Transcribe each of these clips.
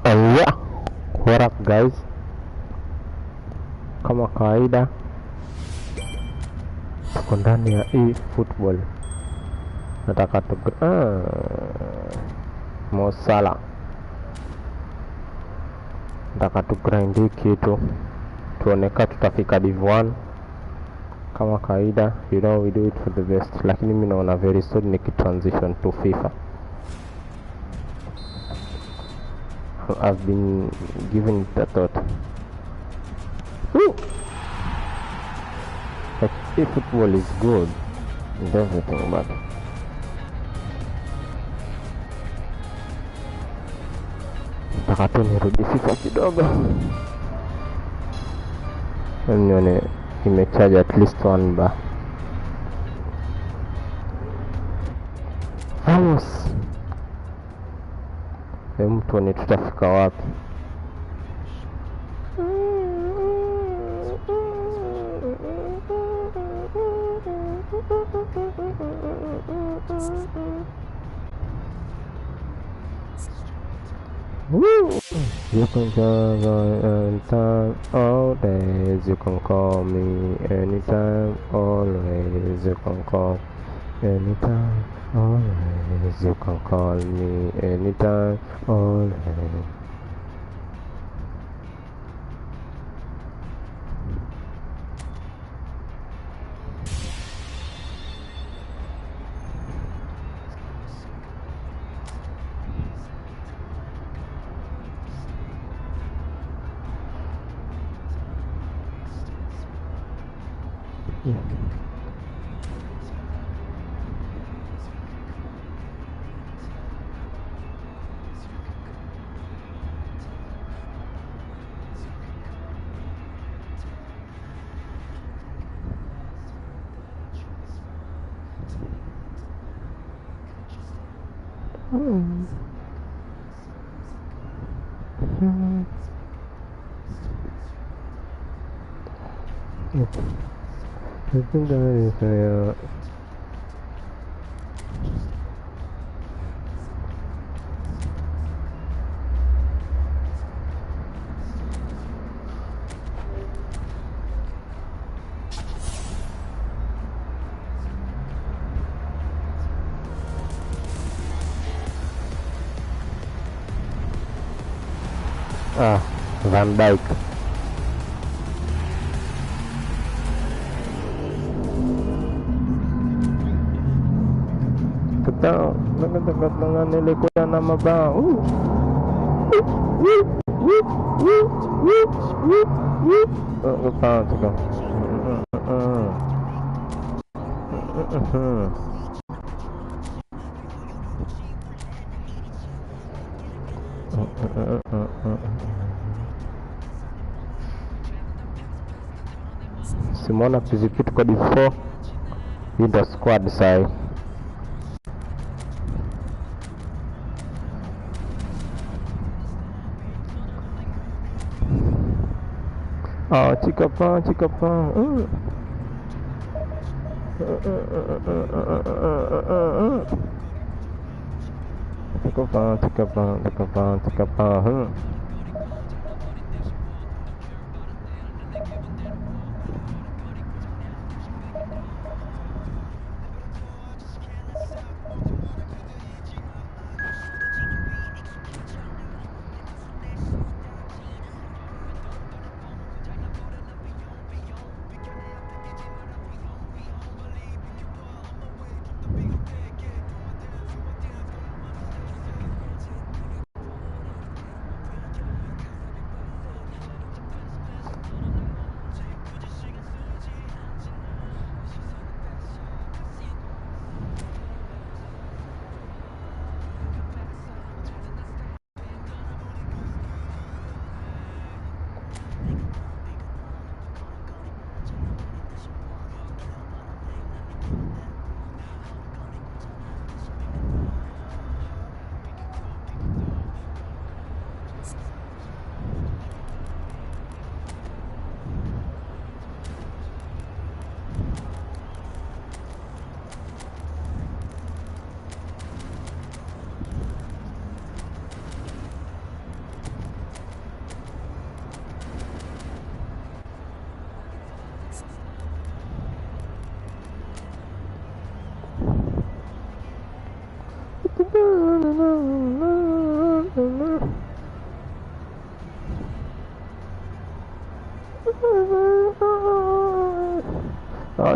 Yeah, what up guys, kama kawaida tuko ndani ya Efootball. Nataka Mo Salah, nataka grind hii kitu tuoneka tutafika div 1 kama kawaida. You know we do it for the best, lakini mimi naona very soon nikitransition to FIFA. I've been giving it a thought. Like, Efootball is good and everything, but nataka tu nirudi FIFA kidogo nione imecharge at least one bar. Vamos, tuone tutafika wapi. Woo! You can call me anytime, all days. You can call me anytime, always. You can call anytime, always. You can call me anytime, always. I think that is Van Dijk. Kita dekat dengan nilai kuliah nama bang. Lupa juga. Simona Pizipit kwa div 4 in the squad side. Oh, Chikapa. Chikapa.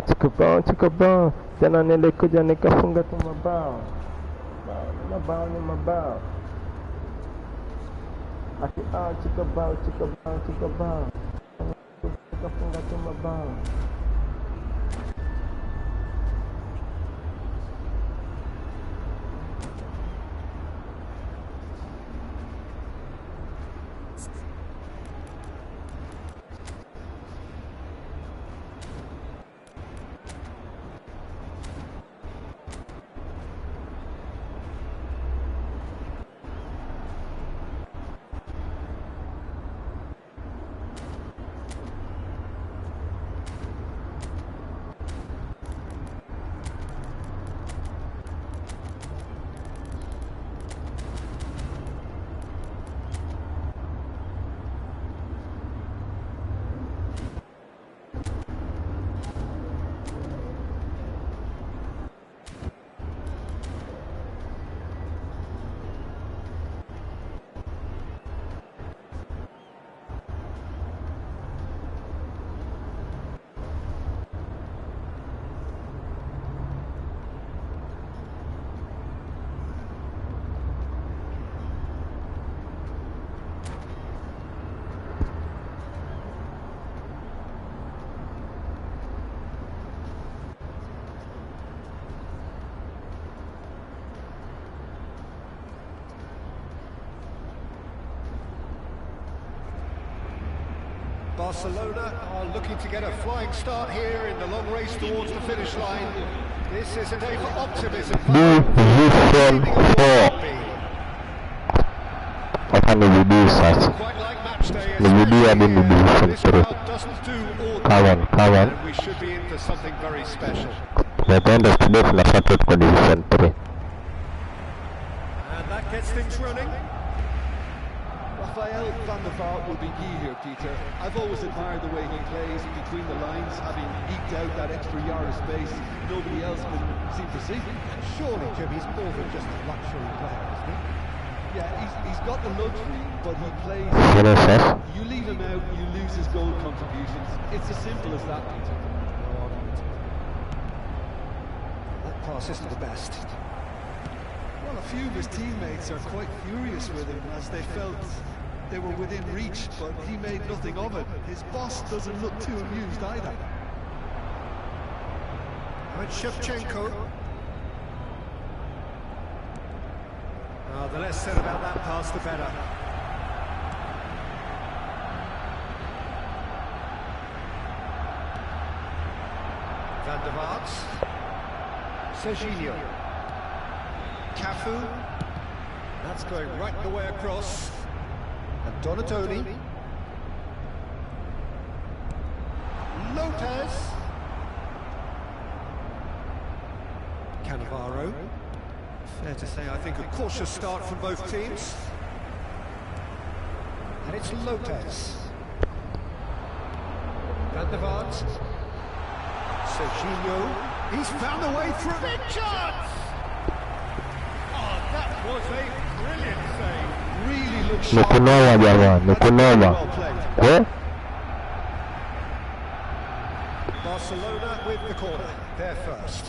chikabao. Jana nilikuja nikafunga tu mabao. Mabao ni mabao. Ati chikabao. Nikafunga tu mabao. Barcelona are looking to get a flying start here in the long race towards the finish line. This is a day for optimism. Quite like match day, this crowd doesn't do ordinary, and we should be in for something very special. And that gets things running. Rafael van der Vaart will be key here, Peter. I've always admired the way he plays between the lines, having eked out that extra yard of space nobody else can seem to see. And surely, Jim, he's more than just a luxury player, isn't he? Yeah, he's got the luxury, but he plays... You leave him out, you lose his goal contributions. It's as simple as that, Peter. No argument. That pass isn't the best. Well, a few of his teammates are quite furious with him as they felt they were within reach, but he made nothing of it. His boss doesn't look too amused either. And Shevchenko. The less said about that pass, the better. Van der Vaart. Serginho. Cafu. That's going right the way across. And Donatoni. Lopez. Cannavaro. Fair to say, I think, a cautious start from both teams. And it's Lopez. Van der Vaart. Serginho. He's found a way through. Big chance! Oh, that was a brilliant save. Really looks sharp. Well played. Barcelona with the corner. They're first.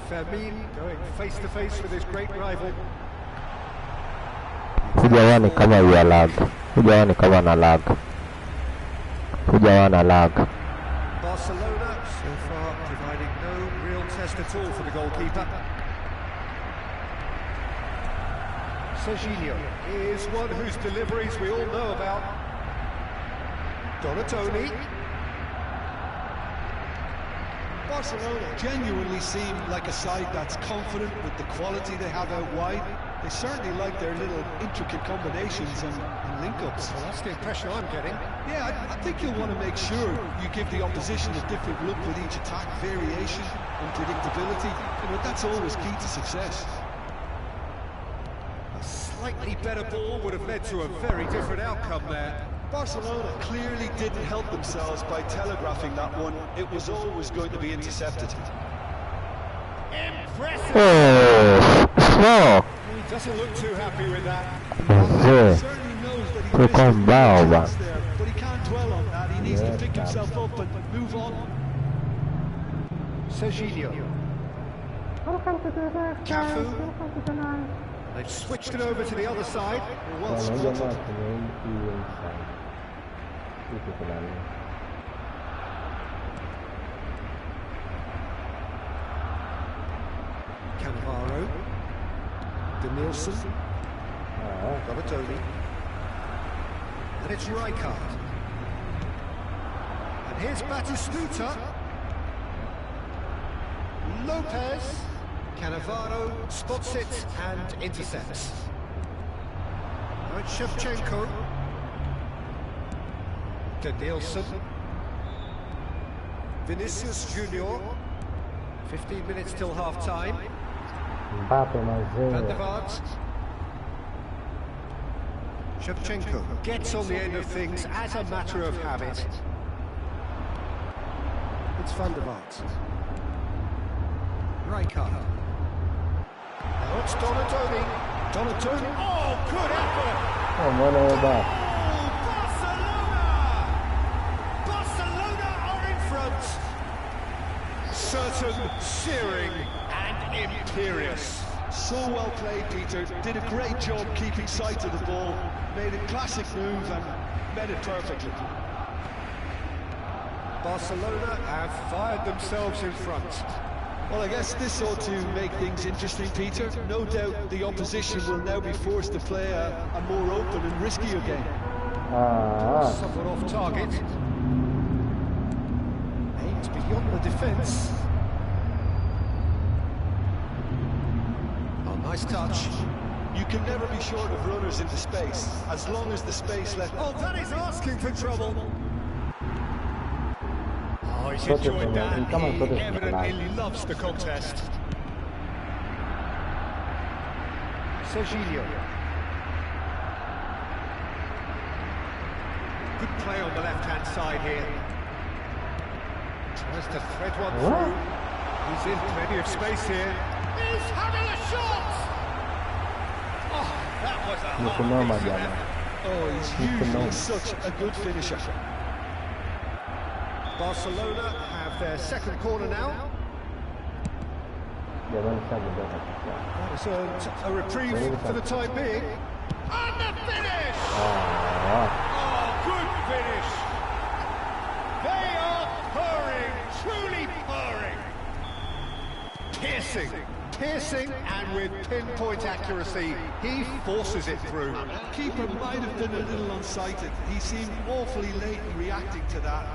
Fermin going face to face with his great rival. Hujaona kama ya lag. Hujaona kama na lag. Hujaona lag. Barcelona so far providing no real test at all for the goalkeeper. Serginho is one whose deliveries we all know about. Donatoni. Barcelona genuinely seem like a side that's confident with the quality they have out wide. They certainly like their little intricate combinations and link-ups. Well, that's the impression I'm getting. Yeah, I think you'll want to make sure you give the opposition a different look with each attack, variation and predictability. You know, that's always key to success. A slightly better ball would have led to a very different outcome there. Barcelona clearly didn't help themselves by telegraphing that one. It was always going to be intercepted. Impressive! Oh, He Doesn't look too happy with that. Sì, Certainly knows that he tu missed a con real Baoba. chance there, but he can't dwell on that. He needs to pick himself up and move on. Serginho. Cafu. They've switched it over to the other side. Well spotted. Cannavaro. Danielson. Gabatoni. And it's Rijkaard. And here's Batistuta. Lopez. Cannavaro spots it and intercepts. Now it's Shevchenko. Danielson. Vinicius Junior. 15 minutes till half-time. Van der Vaart. Shevchenko gets on the end of things as a matter of habit. It's Van der Vaart. Rijkaard. Now it's Donatoni. Donatoni. Oh, good effort! Barcelona! Barcelona are in front. Certain, searing, and imperious. So well played, Peter. Did a great job keeping sight of the ball. Made a classic move and met it perfectly. Barcelona have fired themselves in front. Well, I guess this ought to make things interesting, Peter. No doubt the opposition will now be forced to play a more open and riskier game. Somewhat off target. Aims beyond the defence. Oh, nice touch. You can never be short of runners into space, as long as the space left... Oh, that is asking for trouble. Oh, he's enjoyed that. He evidently loves the contest. Serginho. Good play on the left-hand side here. Tries to thread one through. He's in plenty of space here. He's having a shot! Oh, that was a hard piece of effort. Oh, he's usually such a good finisher. Barcelona have their second corner now. That has earned a reprieve for the time being. And the finish! Oh, good finish! They are purring, truly purring. Piercing, and with pinpoint accuracy, he forces it through. Keeper might have been a little unsighted. He seemed awfully late in reacting to that.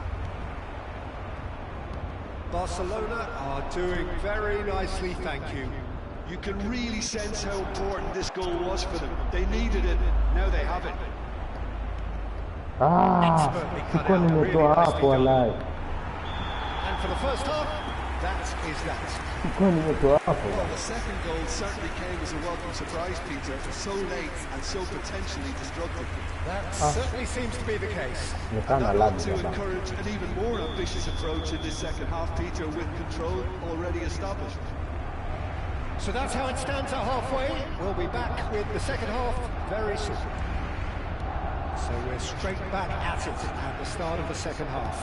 Barcelona are doing very nicely, thank you. You can really sense how important this goal was for them. They needed it, now they have it. Expertly cut out, really nicely done. And for the first half, that is that. Well, the second goal certainly came as a welcome surprise, Peter. So late and so potentially destructive. That certainly seems to be the case. And that ought to encourage an even more ambitious approach in this second half, Peter, with control already established. So that's how it stands at halfway. We'll be back with the second half very soon. So we're straight back at it at the start of the second half.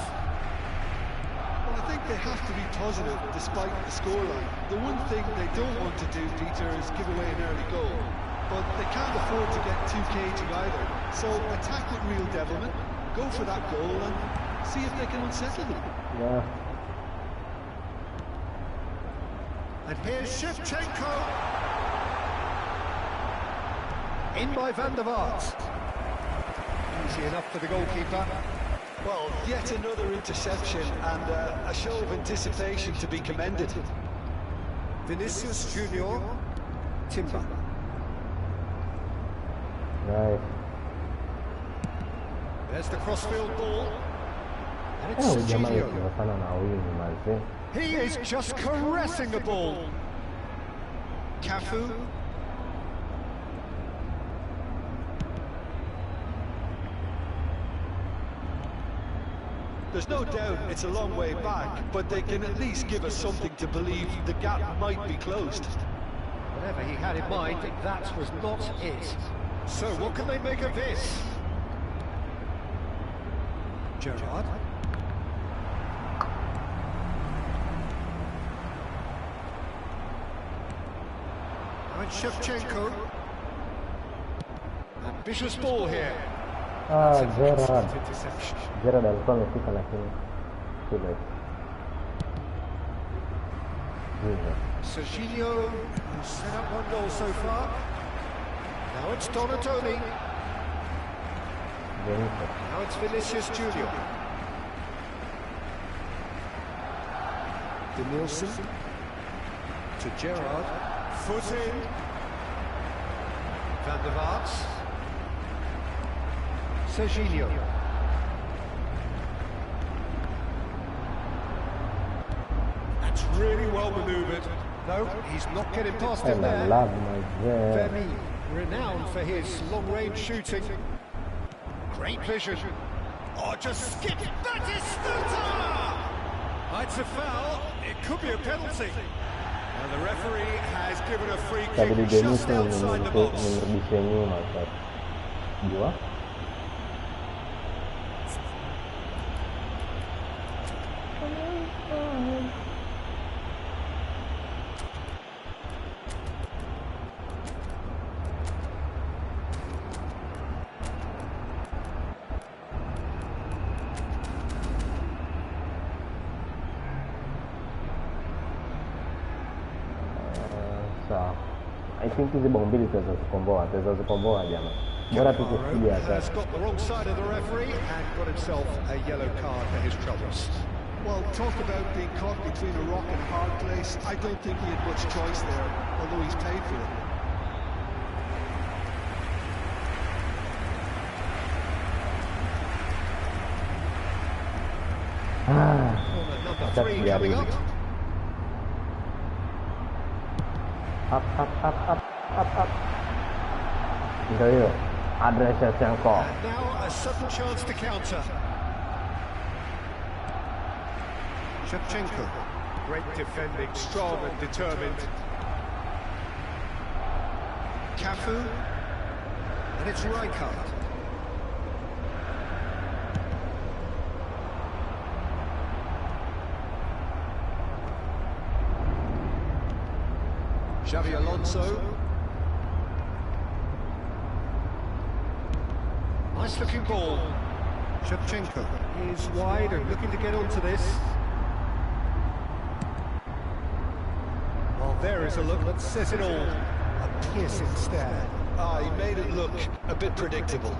Well, I think they have to be positive despite the scoreline. The one thing they don't want to do, Peter, is give away an early goal. But they can't afford to get too cagey either. So attack with real devilment, go for that goal and see if they can unsettle them. Yeah. And here's Shevchenko. In by Van der Vaart. Easy enough for the goalkeeper. Well, yet another interception and a show of anticipation to be commended. Vinicius Junior. Timber. Right. There's the crossfield ball. And it's Serginho. He is just caressing the ball. Cafu. There's no doubt it's a long way back, but they can at least give us something to believe the gap might be closed. Whatever he had in mind, that was not it. So what can they make of this? Gerrard. And Shevchenko. Ambitious ball here. Gerrard. Interception. Gerrard alikuwa amefika lakini too late. Serginho has set up one goal so far. Now it's Donatoni. Now it's Vinicius Junior. Denilson to Gerrard. Foot in. Van der Vaart. Serginho. That's really well manoeuvred. No, he's not getting past him there. Femi, renowned for his long-range shooting. Great vision. Oh, just skip. That is Stuta! It's a foul. It could be a penalty. And the referee has given a free kick just outside the box. I think hizi bao mbili tuzikomboa jana. Bora tukifikia sasa. Has got the wrong side of the referee and got himself a yellow card for his troubles. Well, talk about being caught between a rock and a hard place. I don't think he had much choice there, although he's paid for it. Number 3 coming up. Up. Ndio hiyo. Address ya Shevchenko. And now a sudden chance to counter. Shevchenko. Great defending, strong and determined. Cafu. And it's Rijkaard. Xavi Alonso. Nice looking ball. Shevchenko is wide and looking to get onto this. Well, there is a look that says it all. A piercing stare. He made it look a bit predictable.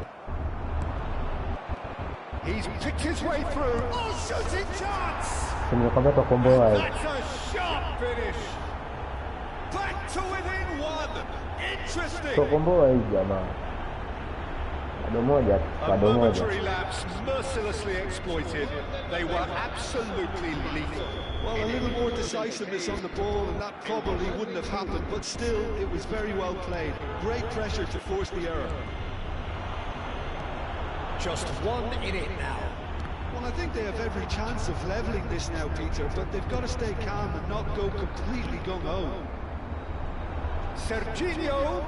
He's picked his way through. Oh, shooting chance! That's a sharp finish. Back to within one. Interesting. A momentary lapse mercilessly exploited. They were absolutely lethal. Well, a little more decisiveness on the ball and that probably wouldn't have happened, but still, it was very well played. Great pressure to force the error. Just one in it now. Well, I think they have every chance of levelling this now, Peter, but they've got to stay calm and not go completely gung-ho. Serginho,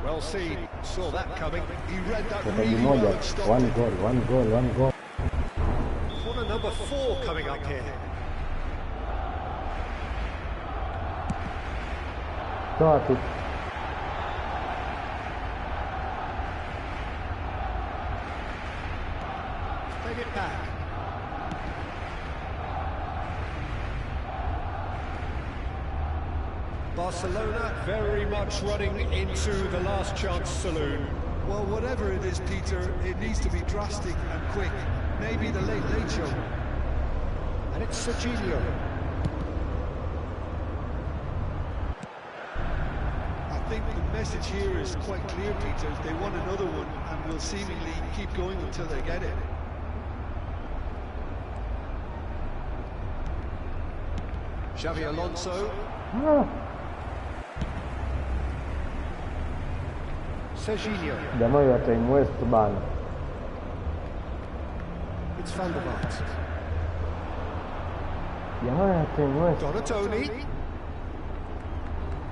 well seen, saw that coming. He read that really well and stopped One it. goal. Corner number 4 coming up here. Start it. Take it back. Barcelona very much running into the last chance saloon. Well, whatever it is, Peter, it needs to be drastic and quick. Maybe the late show. And it's Serginho. I think the message here is quite clear, Peter. They want another one and will seemingly keep going until they get it. Xavi Alonso. Serginho. Jamaa ya time west bana. It's Van der Vaart. Jamaa ya time west. Donatoni.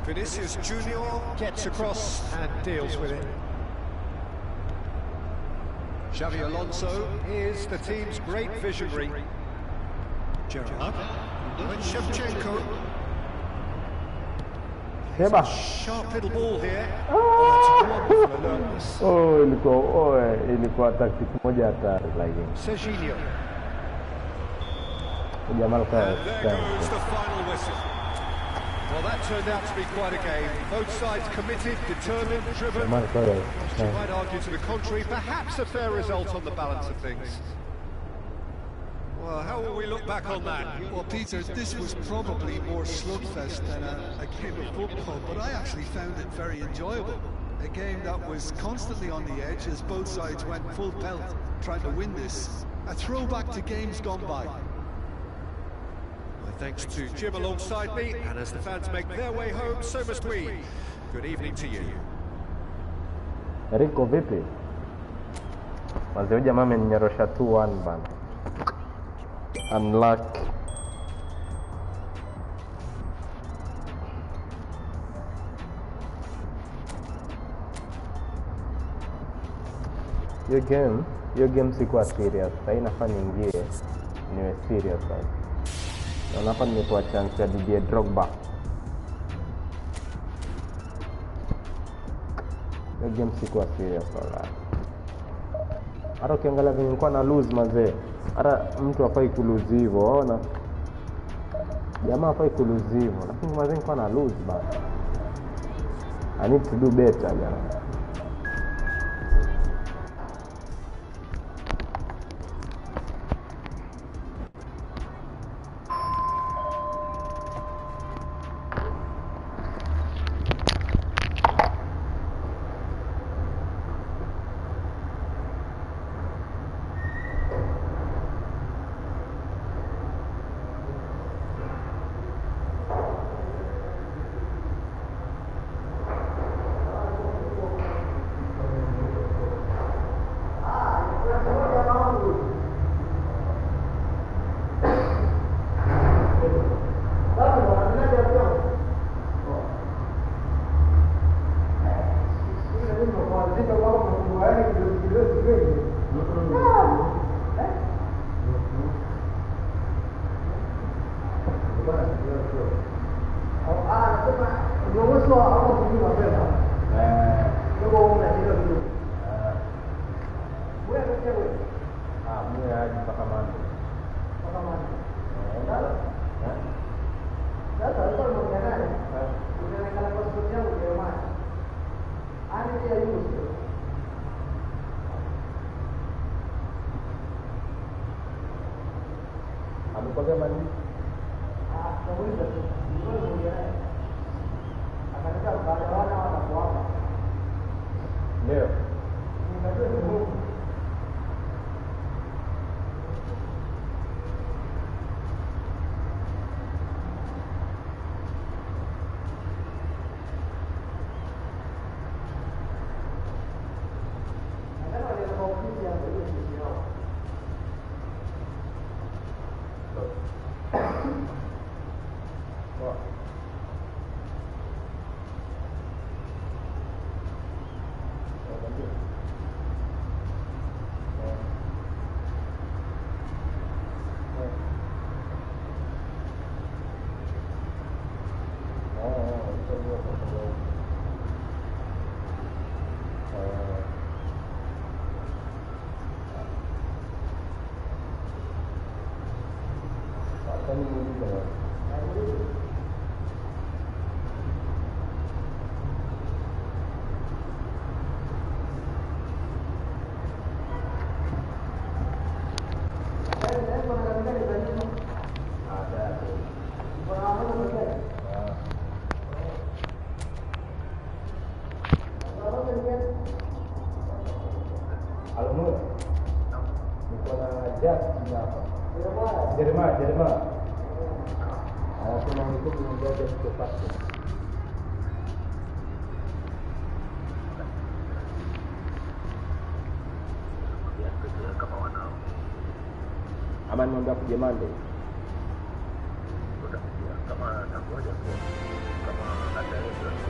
Vinicius Junior gets across and deals with it. Xavi Alonso is the team's great visionary. Gerrard, and Shevchenko. Seba. Sharp little ball here. Oh, that's wonderful alertness. Ilikuwa tactic moja hatari like. Serginho. Jamal And there goes the final whistle. Well, that turned out to be quite a game. Both sides committed, determined, driven. You might argue to the contrary, perhaps a fair result on the balance of things. Well, how will we look back on that? Well, Peter, this was probably more slugfest than a game of football, but I actually found it very enjoyable. A game that was constantly on the edge as both sides went full pelt trying to win this. A throwback to games gone by. My thanks to Jim alongside me, and as the fans make their way home, so must we. Good evening to you. Rico vipi? Wazee jamaa amenyorosha 2-1 bana. Unluck. Your game sikuwa serious. Sasa inafaa niingie niwe serious sasa. Na hapa nimetoa chance ya Didier Drogba. Your game sikuwa serious wala. Hata ukiangalia vile nilikuwa na lose mazee. Hata mtu hafai kulose hivyo, unaona? Jamaa hafai kulose hivyo, lakini mazee nilikuwa na lose bana. I need to do better jana. Jerman. Anasema mlikuwa mnaongea kwa passport. Ama nimeambia kuja Monday. Kama atakuja kwa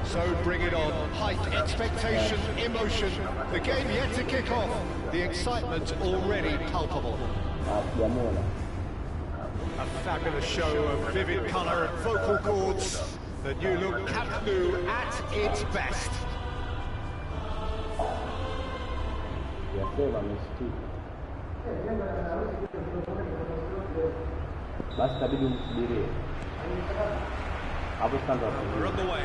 So bring it on. Hype, expectation, emotion. The game yet to kick off. The excitement already palpable. A fabulous show of vivid colour and vocal cords. The new look Camp Nou at its best. We're on the way.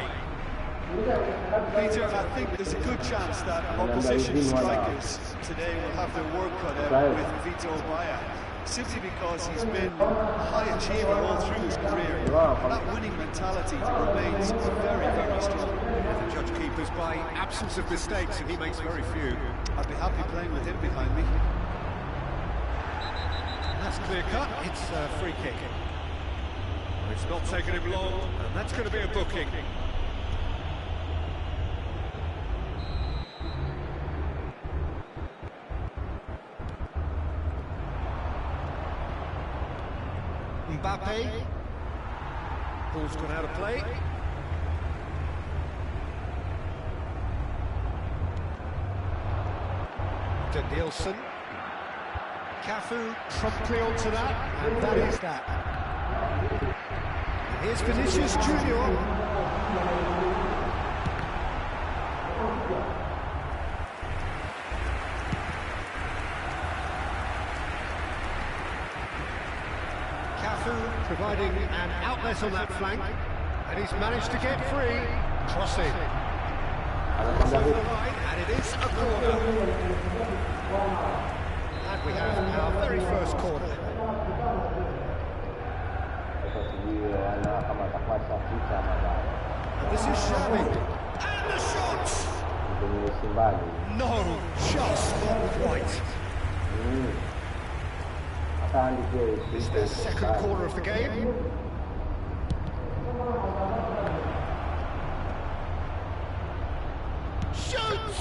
Peter, I think there's a good chance that opposition strikers today will have their work cut out with Vito Baia, simply because he's been a high achiever all through his career. That winning mentality remains very, very strong. The judge keepers by absence of mistakes, and he makes very few. I'd be happy playing with him behind me. That's clear cut. It's a free kick. It's not taken him long, and that's going to be a booking. Mbappe. Ball's gone out of play. Nielsen. Cafu promptly onto that, and that is that. And here's Vinicius Junior. Providing an outlet on that flank, and he's managed to get free. Crossing. It's over the line, and it is a corner. And we have our very first corner. And this is Xavi. And the shot! No, just not quite. It's their second corner of the game. Shoots!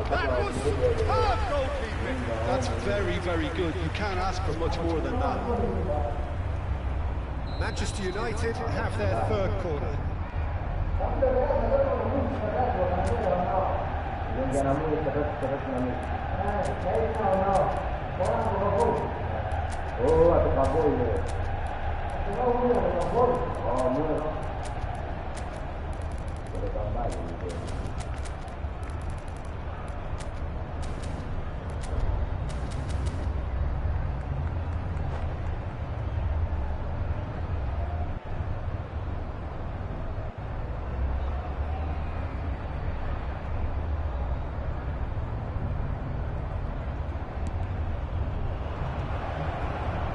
That was superb goalkeeping. That's very, very good. You can't ask for much more than that. Manchester United have their third corner. Oh, acabou ele.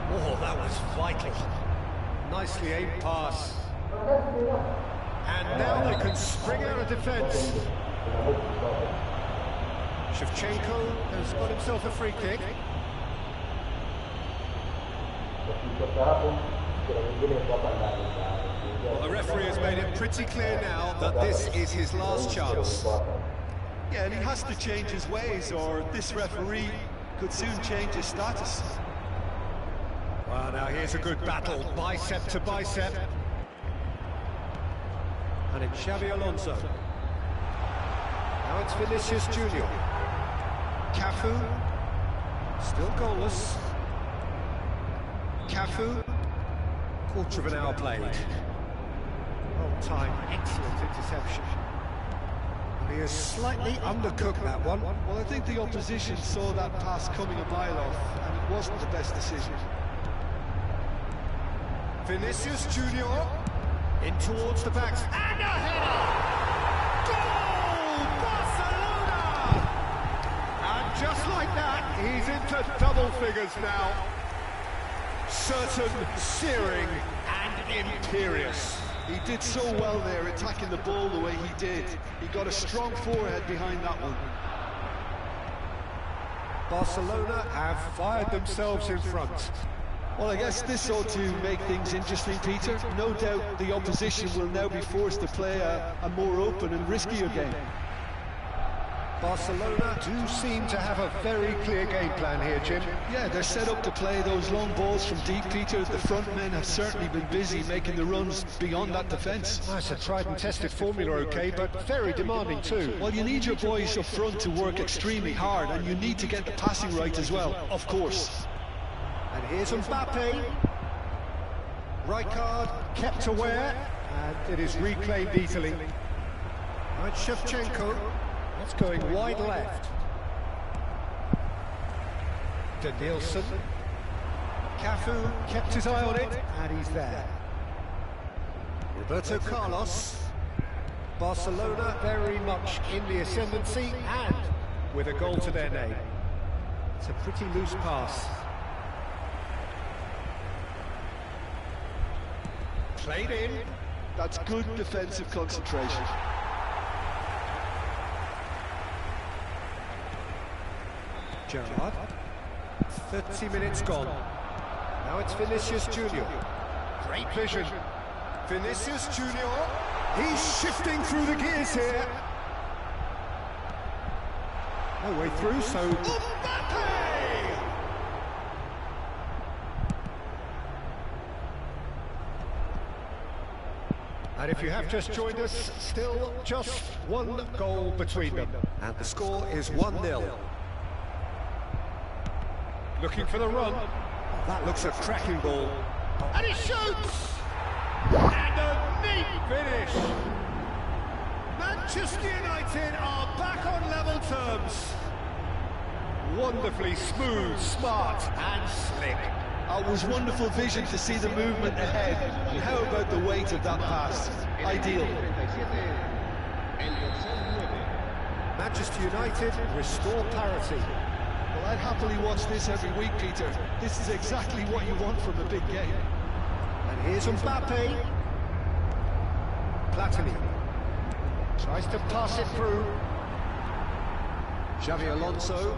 Oh, that was vital. Nicely aimed pass. And now they can spring out of defence. Shevchenko has got himself a free kick. Well, the referee has made it pretty clear now that this is his last chance. Yeah, and he has to change his ways, or this referee could soon change his status. Well, now here's a good battle, bicep to bicep. And it's Xabi Alonso. Now it's Vinicius Junior. Cafu, still goalless. Cafu, quarter of an hour played. Well timed, excellent interception. And he has slightly undercooked that one. Well, I think the opposition saw that pass coming a mile off, and it wasn't the best decision. Vinicius Junior in towards the backs, and a header! Goal! Barcelona! And just like that, he's into double figures now. Certain, searing, and imperious. He did so well there, attacking the ball the way he did. He got a strong forehead behind that one. Barcelona have fired themselves in front. Well, I guess this ought to make things interesting, Peter. No doubt the opposition will now be forced to play a more open and riskier game. Barcelona do seem to have a very clear game plan here, Jim. Yeah, they're set up to play those long balls from deep, Peter. The front men have certainly been busy making the runs beyond that defence. That's a tried and tested formula, okay, but very demanding too. Well, you need your boys up front to work extremely hard, and you need to get the passing right as well, of course. And here's Mbappe. Rijkaard kept aware, and it is reclaimed easily. Right, Shevchenko. That's going wide left. Danielson. Cafu kept his eye on it, and he's there. Roberto Carlos. Barcelona very much in the ascendancy and with a goal to their name. It's a pretty loose pass. Played in. That's good defensive concentration. Gerrard. 30 minutes gone. Now it's Vinicius Junior. Great vision. Vinicius Junior. He's shifting through the gears here. No way through, so... Mbappe! And if you have just joined us, still just one goal between them. And the score is 1-0. Looking for the run. Oh, that looks a cracking ball. And he shoots! And a neat finish! Manchester United are back on level terms. Wonderfully smooth, smart and slick. It was wonderful vision to see the movement ahead. And how about the weight of that pass? Ideal. Manchester United restore parity. Well, I'd happily watch this every week, Peter. This is exactly what you want from a big game. And here's Mbappe. Platini tries to pass it through. Xavi Alonso.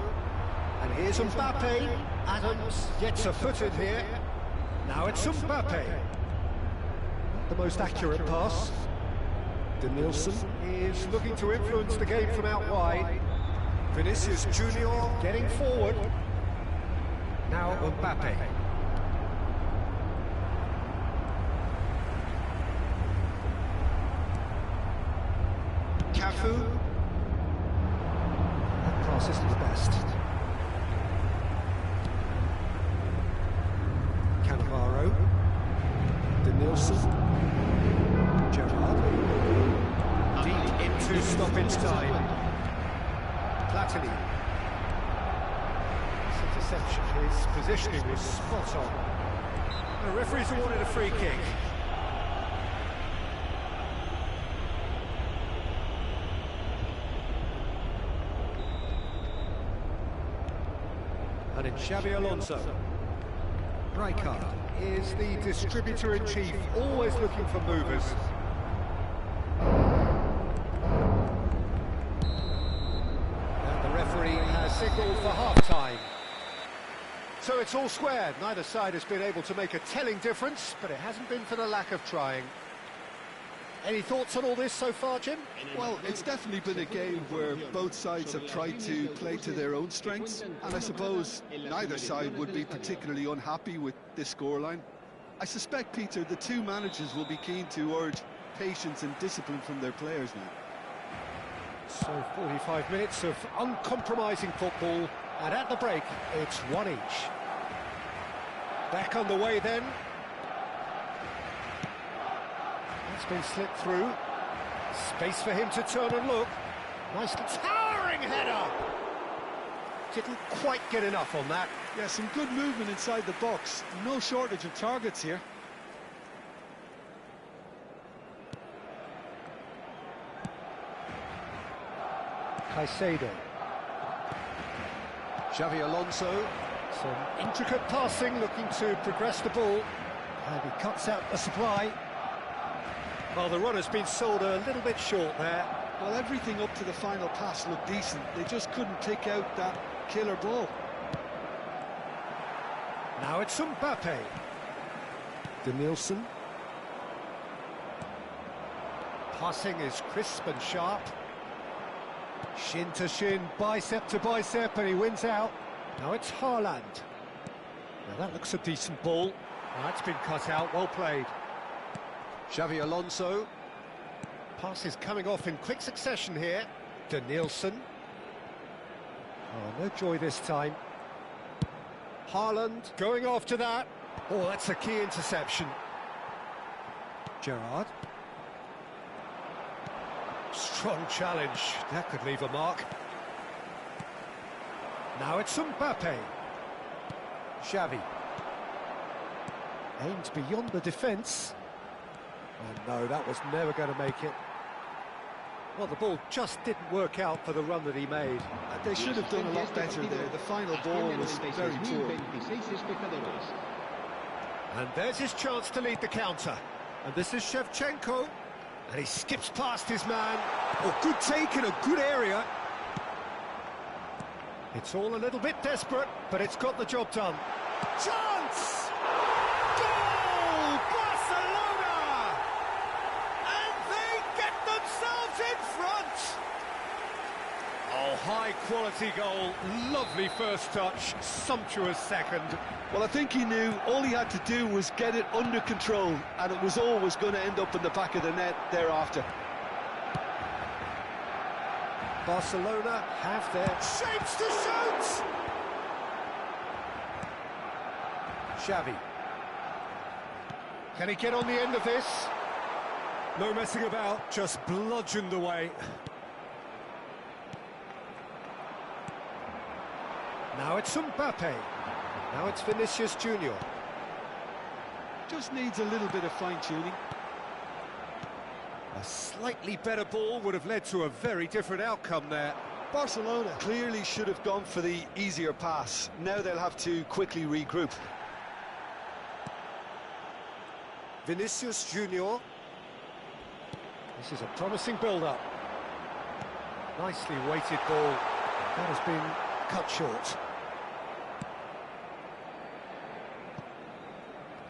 And here's Mbappe. Adams gets a foot in here. Now it's Mbappe. The most accurate pass. Danielson is looking to influence the game from out wide. Vinicius Junior getting forward. Now Mbappe. Cafu. That pass isn't the best. Cannavaro. Danielson. Gerrard. Deep into stoppage time. Platini. This interception, his positioning was spot on. The referees awarded a free kick. And it's Xavi Alonso. Rijkaard is the distributor-in-chief, always looking for movers. Has signalled for half-time. So it's all square. Neither side has been able to make a telling difference, but it hasn't been for the lack of trying. Any thoughts on all this so far, Jim? Well, it's definitely been a game where both sides have tried to play to their own strengths, and I suppose neither side would be particularly unhappy with this scoreline. I suspect, Peter, the two managers will be keen to urge patience and discipline from their players now. So 45 minutes of uncompromising football, and at the break, it's one each. Back on the way then. That's been slipped through. Space for him to turn and look. Nice towering header. Didn't quite get enough on that. Yeah, some good movement inside the box. No shortage of targets here. Caicedo. Xavi Alonso. Some intricate passing, looking to progress the ball. And he cuts out the supply. Well, the run has been sold a little bit short there. Well, everything up to the final pass looked decent. They just couldn't pick out that killer ball. Now it's Mbappe. Danielson. Passing is crisp and sharp. Shin to shin, bicep to bicep, and he wins out. Now it's Haaland. Now that looks a decent ball. Well, that's been cut out, well played. Xavi Alonso. Passes coming off in quick succession here. De Nielsen. Oh, no joy this time. Haaland going after that. Oh, that's a key interception. Gerrard. Strong challenge. That could leave a mark. Now it's Mbappe. Xavi. Aimed beyond the defence. Oh no, that was never going to make it. Well, the ball just didn't work out for the run that he made. They should have done a lot better there. The final ball was very poor. And there's his chance to lead the counter. And this is Shevchenko. And he skips past his man. Oh, good take in a good area. It's all a little bit desperate, but it's got the job done. Chance! Goal! Barcelona! And they get themselves in front! Oh, high-quality goal. Lovely first touch. Sumptuous second. Well, I think he knew all he had to do was get it under control, and it was always going to end up in the back of the net thereafter. Barcelona have their shapes to shoot! Xavi. Can he get on the end of this? No messing about, just bludgeoned away. Now it's Mbappe. Now it's Vinicius Junior. Just needs a little bit of fine-tuning. A slightly better ball would have led to a very different outcome there. Barcelona clearly should have gone for the easier pass. Now they'll have to quickly regroup. Vinicius Junior. This is a promising build-up. Nicely weighted ball. That has been cut short.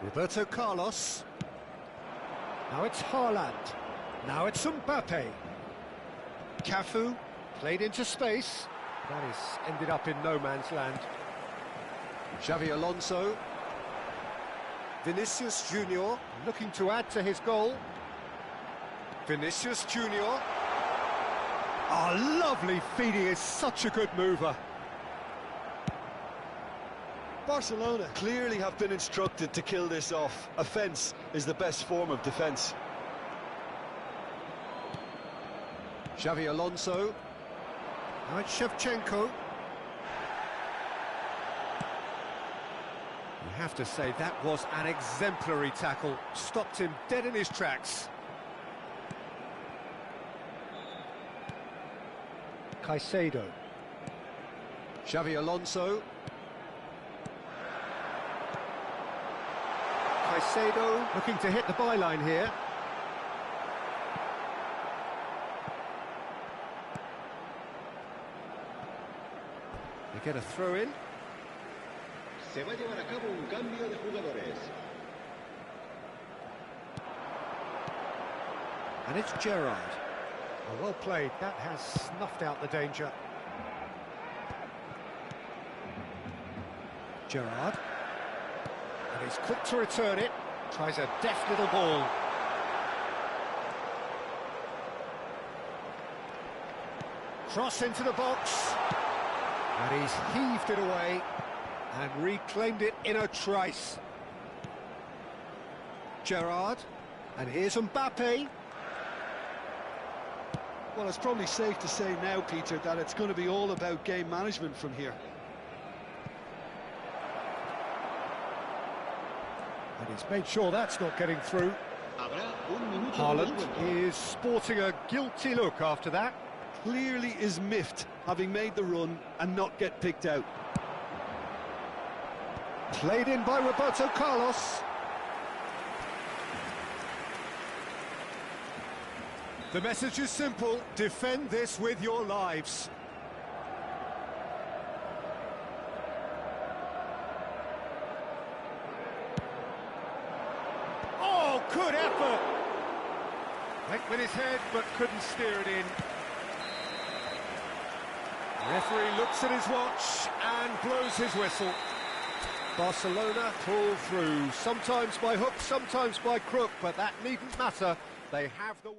Roberto Carlos. Now it's Haaland. Now it's Mbappe. Cafu played into space. That is ended up in no man's land. Xavi Alonso. Vinicius Junior looking to add to his goal. Vinicius Junior. Oh, lovely feeding, is such a good mover. Barcelona clearly have been instructed to kill this off. Offence is the best form of defence. Xavi Alonso. Now it's Shevchenko. You have to say that was an exemplary tackle. Stopped him dead in his tracks. Caicedo. Xavi Alonso. Caicedo looking to hit the byline here. They get a throw in. Se va a llevar a cabo un cambio de jugadores. And it's Gerrard. Oh, well played. That has snuffed out the danger. Gerrard. And he's quick to return it. Tries a deft little ball. Cross into the box. And he's heaved it away and reclaimed it in a trice. Gerrard. And here's Mbappe. Well, it's probably safe to say now, Peter, that it's going to be all about game management from here. And he's made sure that's not getting through. Haaland is sporting a guilty look after that. Clearly is miffed, having made the run and not get picked out. Played in by Roberto Carlos. The message is simple: defend this with your lives. Oh, good effort! Went with his head, but couldn't steer it in. Referee looks at his watch and blows his whistle. Barcelona pull through, sometimes by hook, sometimes by crook, but that needn't matter. They have the...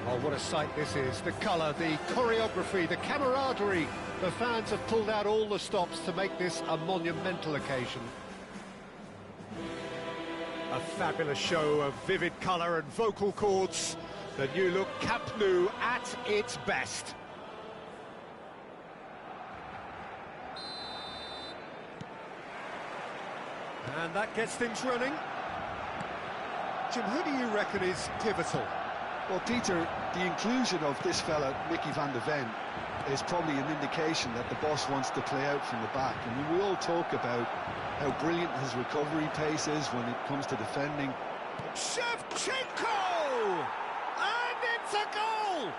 Oh, what a sight this is. The colour, the choreography, the camaraderie. The fans have pulled out all the stops to make this a monumental occasion. A fabulous show of vivid colour and vocal cords. The new look Camp Nou at its best. And that gets things running. Jim, who do you reckon is pivotal? Well, Peter, the inclusion of this fella, Mickey van de Ven, is probably an indication that the boss wants to play out from the back. I mean, we all talk about how brilliant his recovery pace is when it comes to defending. Shevchenko! And it's a goal!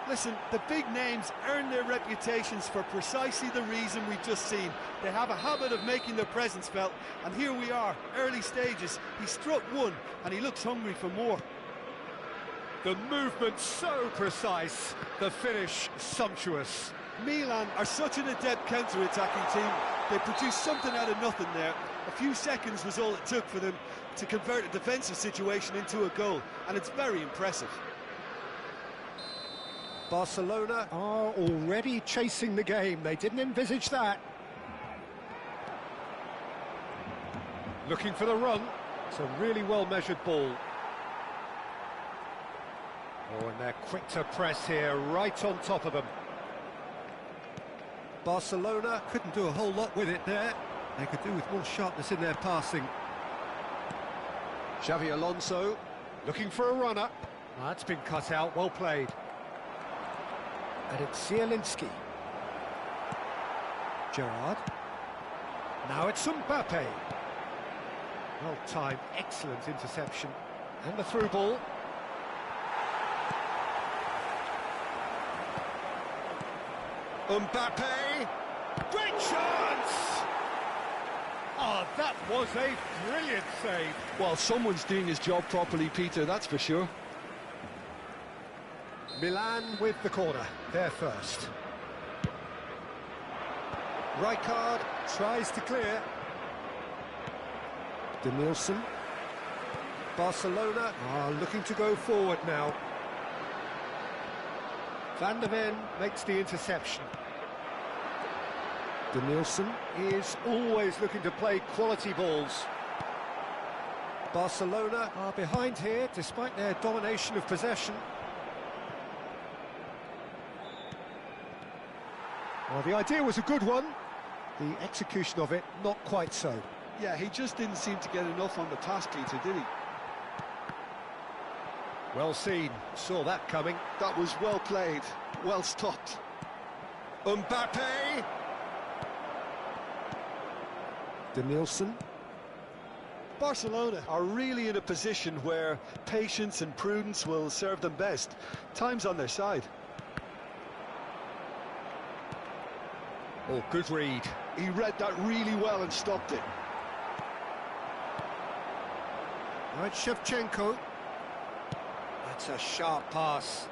Listen, the big names earn their reputations for precisely the reason we've just seen. They have a habit of making their presence felt, and here we are, early stages. He struck one, and he looks hungry for more. The movement so precise, the finish sumptuous. Milan are such an adept counter-attacking team. They produced something out of nothing there. A few seconds was all it took for them to convert a defensive situation into a goal, and it's very impressive. Barcelona are already chasing the game. They didn't envisage that. Looking for the run. It's a really well-measured ball. Oh, and they're quick to press here, right on top of them. Barcelona couldn't do a whole lot with it there. They could do with more sharpness in their passing. Xavi Alonso looking for a runner. That's been cut out, well played. And it's Zielinski. Gerrard. Now it's Mbappe. Well timed, excellent interception. And the through ball. Mbappe! Great chance! Oh, that was a brilliant save. Well, someone's doing his job properly, Peter, that's for sure. Milan with the corner, they're first. Rijkaard tries to clear. Denilson. Barcelona are looking to go forward now. Van der Ven makes the interception. Denilson is always looking to play quality balls. Barcelona are behind here despite their domination of possession. Well, the idea was a good one. The execution of it, not quite so. Yeah, he just didn't seem to get enough on the pass, Peter, did he? Well seen, saw that coming. That was well played, well stopped. Mbappe! Denilson. Barcelona are really in a position where patience and prudence will serve them best. Time's on their side. Oh, good read. He read that really well and stopped it. Right, Shevchenko. That's a sharp pass.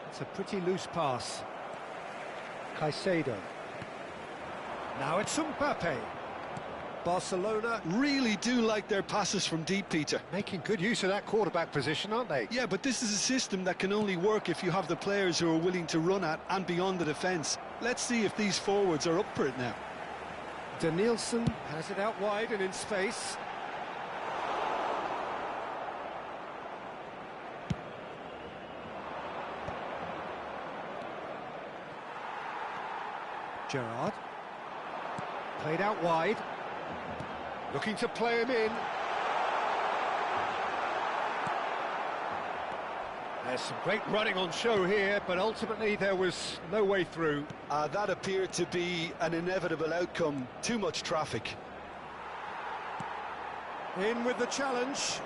It's a pretty loose pass. Caicedo. Now it's Mbappe. Barcelona Really do like their passes from deep, Peter. making good use of that quarterback position, aren't they? Yeah, but this is a system that can only work if you have the players who are willing to run at and beyond the defence. Let's see if these forwards are up for it now. Denilson has it out wide and in space. Gerrard. Played out wide. Looking to play him in. There's some great running on show here, but ultimately there was no way through. That appeared to be an inevitable outcome. Too much traffic. In with the challenge.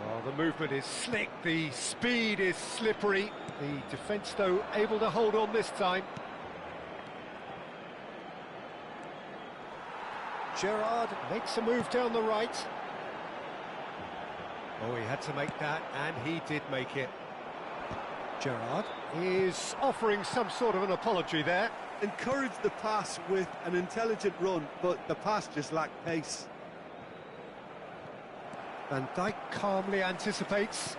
Well, the movement is slick, the speed is slippery. The defence, though, able to hold on this time. Gerrard makes a move down the right. Oh, he had to make that, and he did make it. Gerrard is offering some sort of an apology there. Encouraged the pass with an intelligent run, but the pass just lacked pace. Van Dijk calmly anticipates.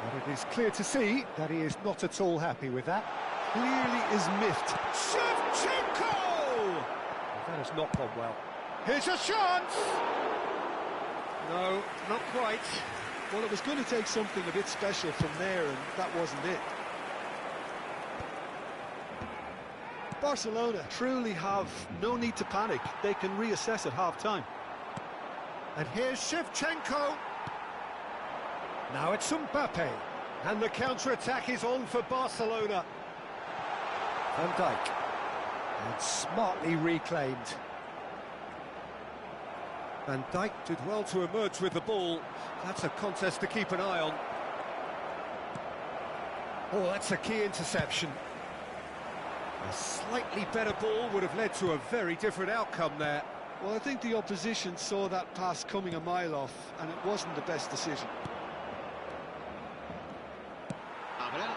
But it is clear to see that he is not at all happy with that. Clearly is miffed. Shevchenko! That has not gone well. Here's a chance! No, not quite. Well, it was going to take something a bit special from there, and that wasn't it. Barcelona truly have no need to panic. They can reassess at half-time. And here's Shevchenko. Now it's Mbappe. And the counter-attack is on for Barcelona. Van Dijk. And smartly reclaimed. Van Dijk did well to emerge with the ball. That's a contest to keep an eye on. Oh, that's a key interception. A slightly better ball would have led to a very different outcome there. Well, I think the opposition saw that pass coming a mile off, and it wasn't the best decision.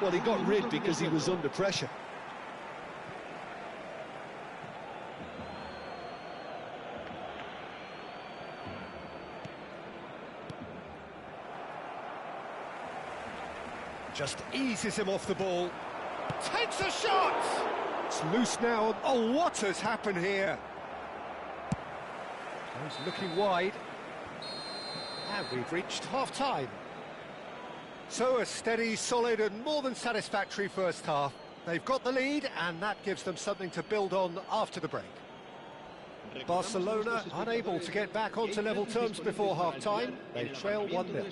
Well, he got rid because he was under pressure. Just eases him off the ball. Takes a shot! It's loose now. Oh, what has happened here? He's looking wide. And we've reached half-time. So a steady, solid and more than satisfactory first half. They've got the lead and that gives them something to build on after the break. Barcelona unable to get back onto level terms before half-time. They trail 1-0.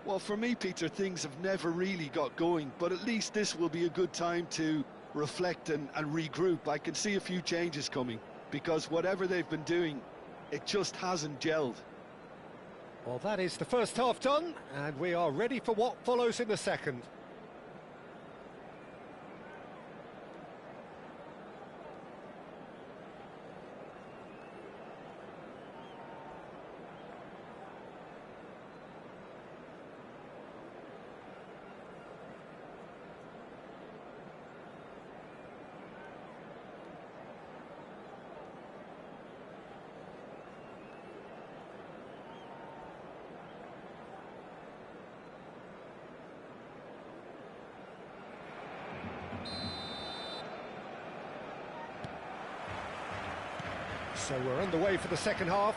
Well, for me, Peter, things have never really got going, but at least this will be a good time to reflect and regroup. I can see a few changes coming. because whatever they've been doing, it just hasn't gelled. Well, that is the first half done, and we are ready for what follows in the second. So we're underway for the second half.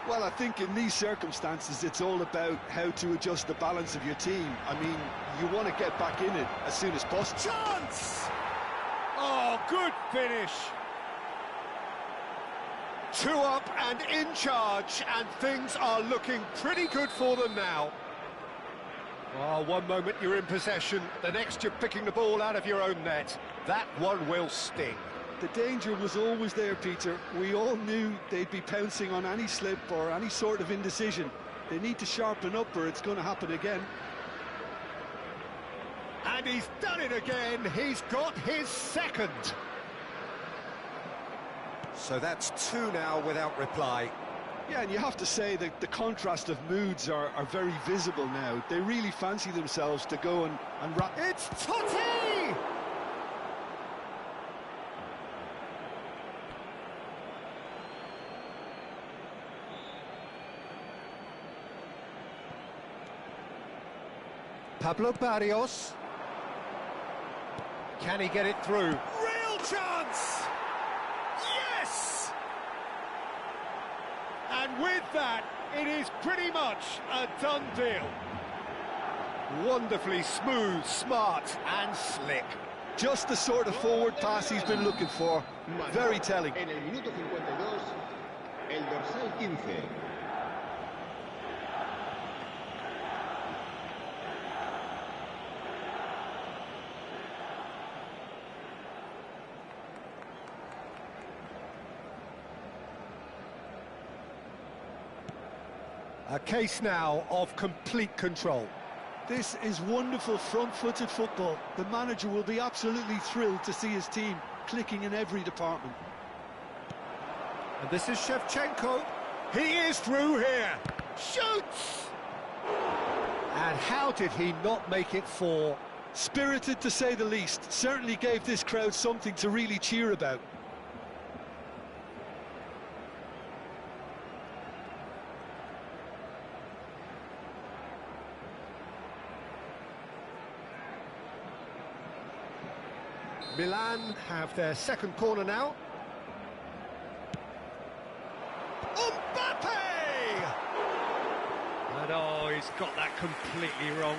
Well, I think in these circumstances, it's all about how to adjust the balance of your team. I mean, you want to get back in it as soon as possible. Chance! Oh, good finish. 2 up and in charge, and things are looking pretty good for them now. Oh, one moment you're in possession, the next you're picking the ball out of your own net. That one will sting. The danger was always there, Peter. We all knew they'd be pouncing on any slip or any sort of indecision. They need to sharpen up or it's going to happen again. And he's done it again. He's got his second. So that's 2 now without reply. Yeah, and you have to say that the contrast of moods are very visible now. They really fancy themselves to go and wrap. It's Totti! Pablo Barrios. Can he get it through? Real chance! Yes! And with that, it is pretty much a done deal. Wonderfully smooth, smart and slick. Just the sort of forward pass he's been looking for. Very telling. En el minuto 52, el dorsal 15. A case now of complete control. This is wonderful front-footed football. The manager will be absolutely thrilled to see his team clicking in every department. And this is Shevchenko. He is through here. Shoots! And how did he not make it 4? Spirited to say the least. Certainly gave this crowd something to really cheer about. Milan have their second corner now. Mbappe! And oh, he's got that completely wrong.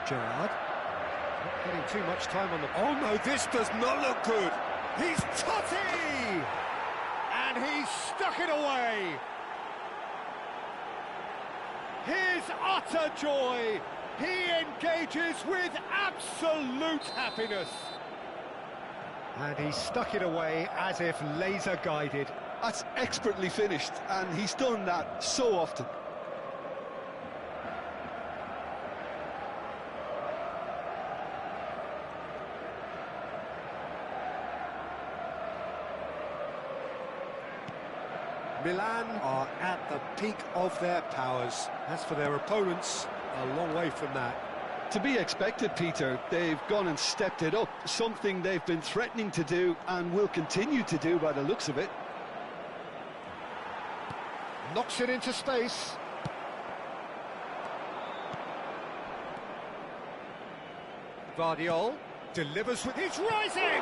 Gerrard, not getting too much time on the... Oh no, this does not look good. He's Totti! And he's stuck it away. His utter joy. He engages with absolute happiness. And he stuck it away as if laser guided. That's expertly finished, and he's done that so often. Milan are at the peak of their powers. As for their opponents, a long way from that. To be expected, Peter. They've gone and stepped it up, something they've been threatening to do and will continue to do by the looks of it. Knocks it into space. Vardiol delivers with... He's rising!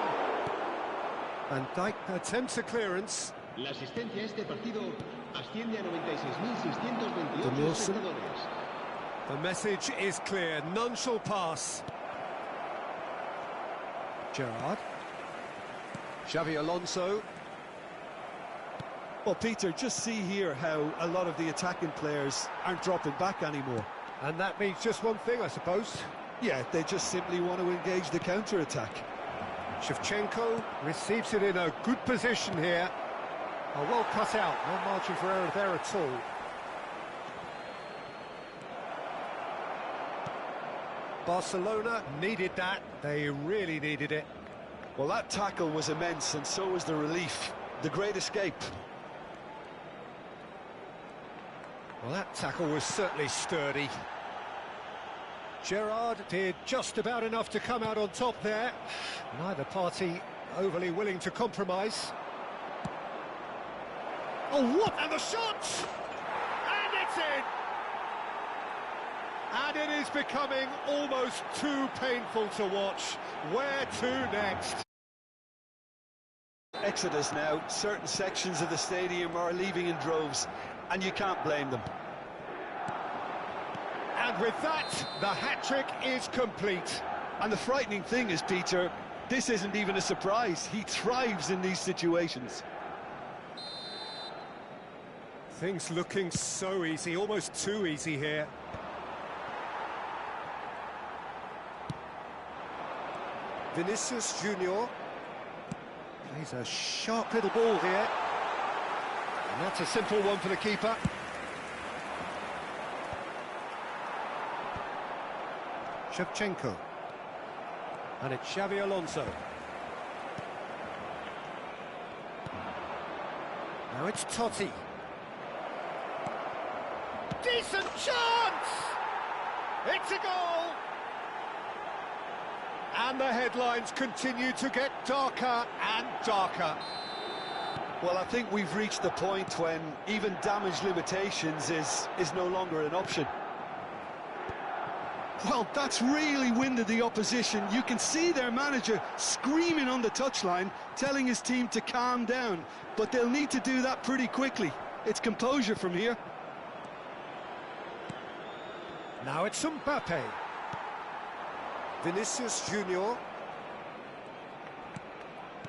Van Dijk attempts a clearance. La asistencia a este partido asciende a 96.628 Danielson. espectadores. The message is clear, none shall pass. Gerrard. Xavi Alonso. Well, Peter, just see here how a lot of the attacking players aren't dropping back anymore. And that means just one thing, I suppose. Yeah, they just simply want to engage the counter-attack. Shevchenko receives it in a good position here. Oh, well cut out, no margin for error there at all. Barcelona needed that, they really needed it. Well, that tackle was immense, and so was the relief. The great escape. Well, that tackle was certainly sturdy. Gerrard did just about enough to come out on top there. Neither party overly willing to compromise. Oh, what? And the shot! And it's in! And it is becoming almost too painful to watch. Where to next? Exodus now. Certain sections of the stadium are leaving in droves, and you can't blame them. And with that, the hat-trick is complete. And the frightening thing is, Peter, this isn't even a surprise. He thrives in these situations. Things looking so easy, almost too easy here. Vinicius Junior plays a sharp little ball here. And that's a simple one for the keeper. Shevchenko. And it's Xavi Alonso. Now it's Totti. Decent chance! It's a goal! And the headlines continue to get darker and darker. Well, I think we've reached the point when even damage limitations is no longer an option. Well, that's really winded the opposition. You can see their manager screaming on the touchline, telling his team to calm down. But they'll need to do that pretty quickly. It's composure from here. Now it's Mbappe. Vinicius Junior.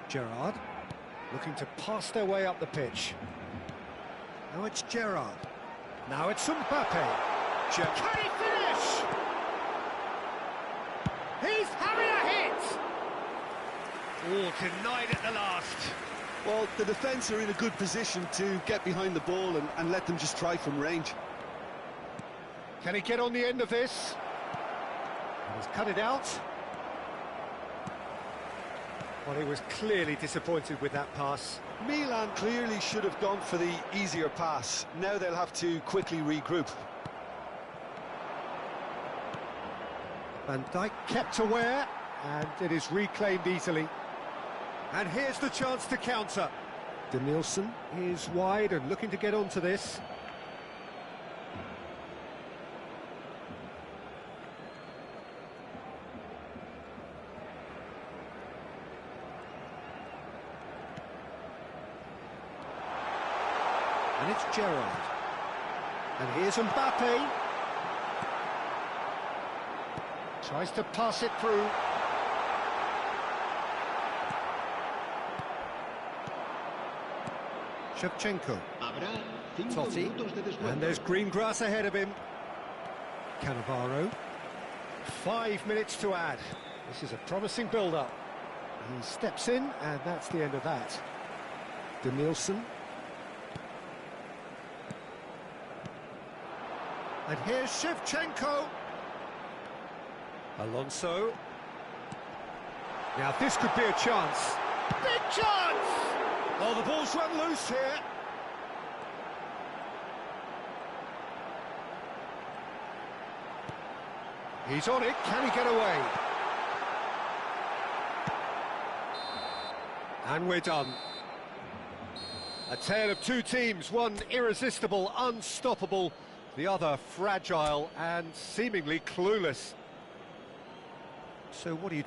Gerrard looking to pass their way up the pitch. Now it's Gerrard. Now it's Mbappe. Can he finish? He's having a hit! Oh, denied at the last. Well, the defence are in a good position to get behind the ball and let them just try from range. Can he get on the end of this? He's cut it out. Well, he was clearly disappointed with that pass. Milan clearly should have gone for the easier pass. Now they'll have to quickly regroup. Van Dijk kept aware, and it is reclaimed easily. And here's the chance to counter. Danielson is wide and looking to get onto this. And it's Gerrard. And here's Mbappe. Tries to pass it through. Shevchenko. Totti. And there's green grass ahead of him. Cannavaro. 5 minutes to add. This is a promising build-up. He steps in, and that's the end of that. Danielson. And here's Shevchenko. Alonso. Now this could be a chance. Big chance! Oh, the ball's run loose here. He's on it. Can he get away? And we're done. A tale of two teams, one irresistible, unstoppable, the other fragile and seemingly clueless. So what do you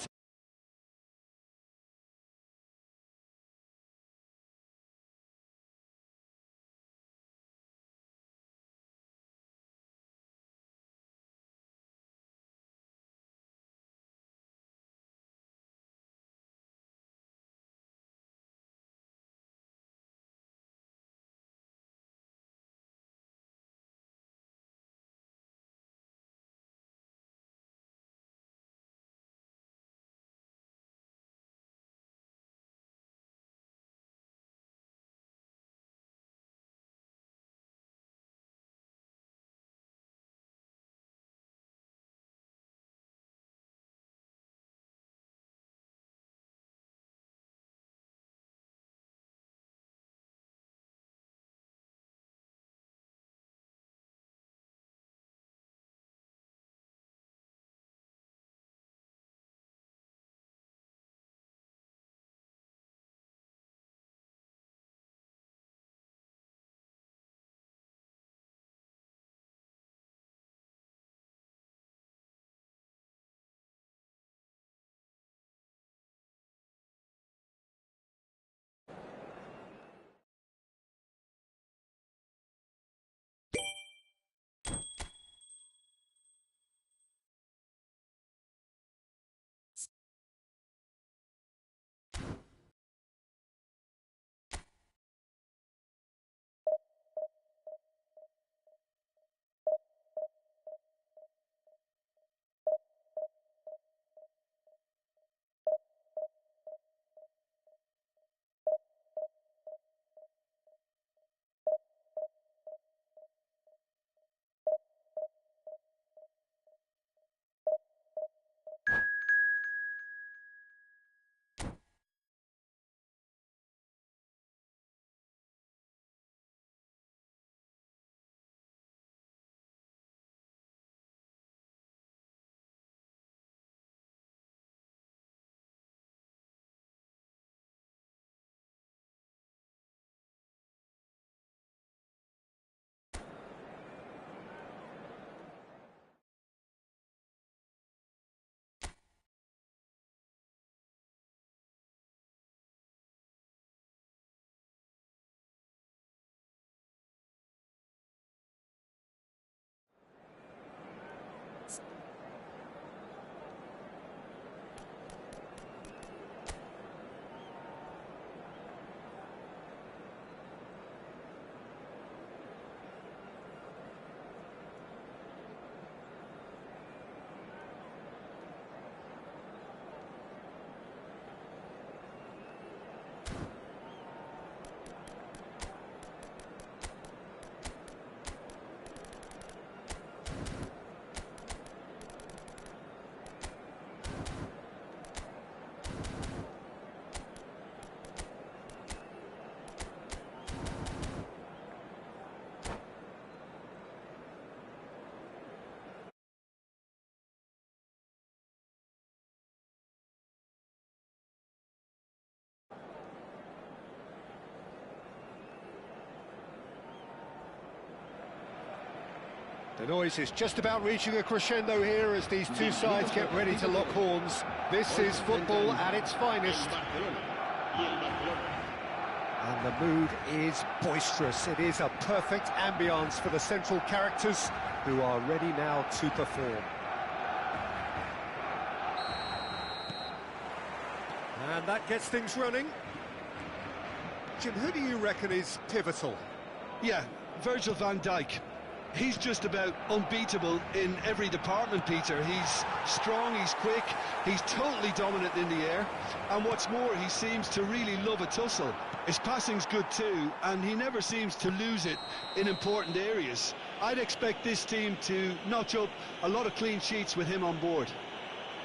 The noise is just about reaching a crescendo here as these two sides get ready to lock horns. This is football at its finest. And the mood is boisterous. It is a perfect ambience for the central characters who are ready now to perform. And that gets things running. Jim, who do you reckon is pivotal? Yeah, Virgil van Dijk. He's just about unbeatable in every department, Peter. He's strong, he's quick, he's totally dominant in the air. And what's more, he seems to really love a tussle. His passing's good too, and he never seems to lose it in important areas. I'd expect this team to notch up a lot of clean sheets with him on board.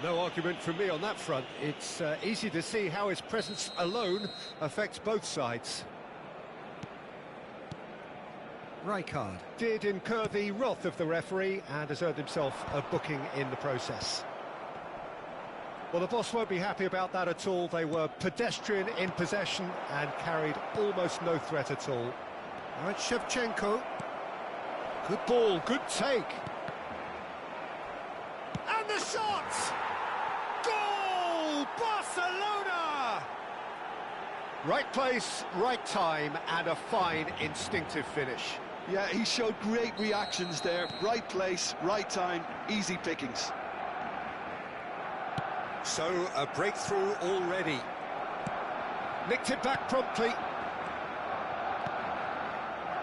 No argument from me on that front. It's easy to see how his presence alone affects both sides. Rijkaard did incur the wrath of the referee and has earned himself a booking in the process. Well, the boss won't be happy about that at all. They were pedestrian in possession and carried almost no threat at all. Now it's Shevchenko. Good ball, good take. And the shot! Goal! Barcelona! Right place, right time, and a fine instinctive finish. Yeah, he showed great reactions there. Right place, right time, easy pickings. So, a breakthrough already. Nicked it back promptly.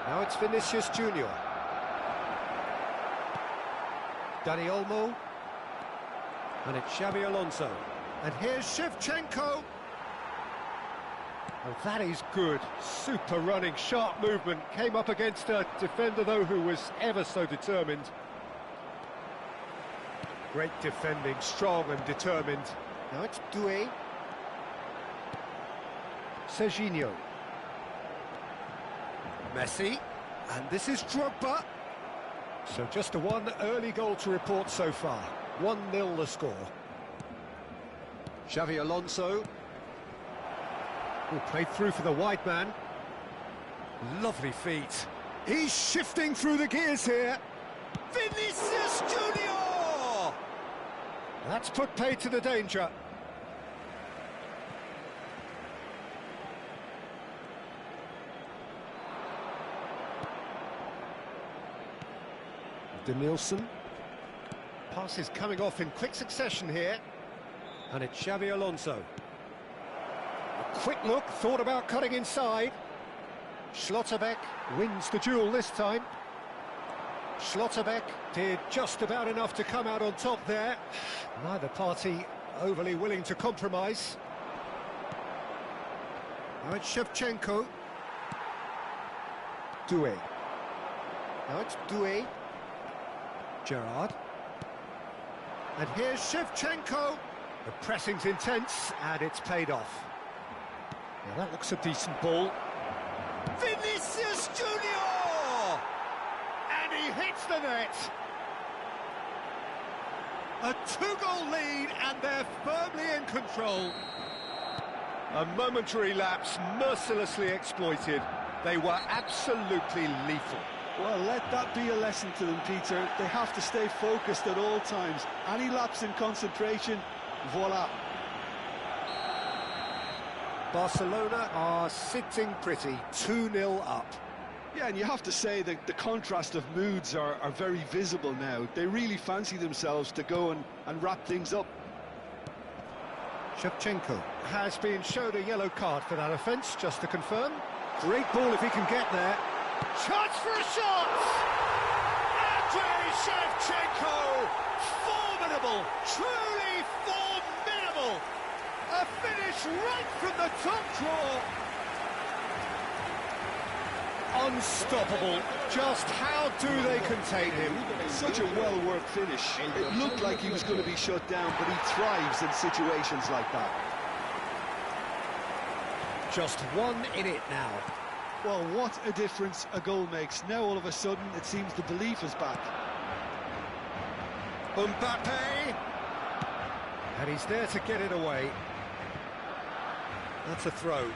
Now it's Vinicius Junior. Dani Olmo. And it's Xabi Alonso. And here's Shevchenko. Oh, that is good. Super running, sharp movement. Came up against a defender, though, who was ever so determined. Great defending, strong and determined. Now it's Doué. Serginho. Messi. And this is Drogba. So just one early goal to report so far. 1-0 the score. Xabi Alonso. Who played through for the wide man. Lovely feet. He's shifting through the gears here. Vinicius Junior! That's put paid to the danger. Denilson. Pass is coming off in quick succession here. And it's Xabi Alonso. A quick look, thought about cutting inside. Schlotterbeck wins the duel this time. Schlotterbeck did just about enough to come out on top there. Neither party overly willing to compromise. Now it's Shevchenko. Doué. Now it's Doué. Gerrard. And here's Shevchenko. The pressing's intense, and it's paid off. Now that looks a decent ball. Vinicius Junior! And he hits the net. A two-goal lead, and they're firmly in control. A momentary lapse, mercilessly exploited. They were absolutely lethal. Well, let that be a lesson to them, Peter. They have to stay focused at all times. Any lapse in concentration, voila. Barcelona are sitting pretty, 2-0 up. Yeah, and you have to say that the contrast of moods are very visible now. They really fancy themselves to go and wrap things up. Shevchenko has been showed a yellow card for that offence, just to confirm. Great ball if he can get there. Chance for a shot! Andrei Shevchenko! Formidable! Truly formidable! A finish right from the top draw! Unstoppable. Just how do they contain him? Such a well-worked finish. It looked like he was going to be shut down, but he thrives in situations like that. Just one in it now. Well, what a difference a goal makes. Now, all of a sudden, it seems the belief is back. Mbappe! And he's there to get it away. That's a throw.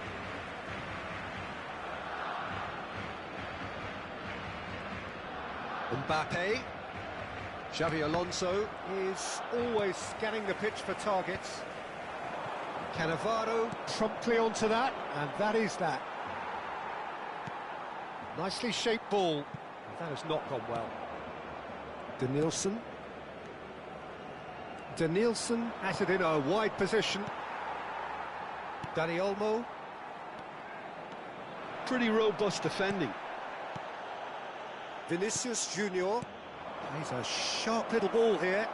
Mbappe. Xavi Alonso is always scanning the pitch for targets. Cannavaro promptly onto that, and that is that. Nicely shaped ball. That has not gone well. Danielson. Danielson at it in a wide position. Dani Olmo. Pretty robust defending. Vinicius Junior. Plays a sharp little ball here.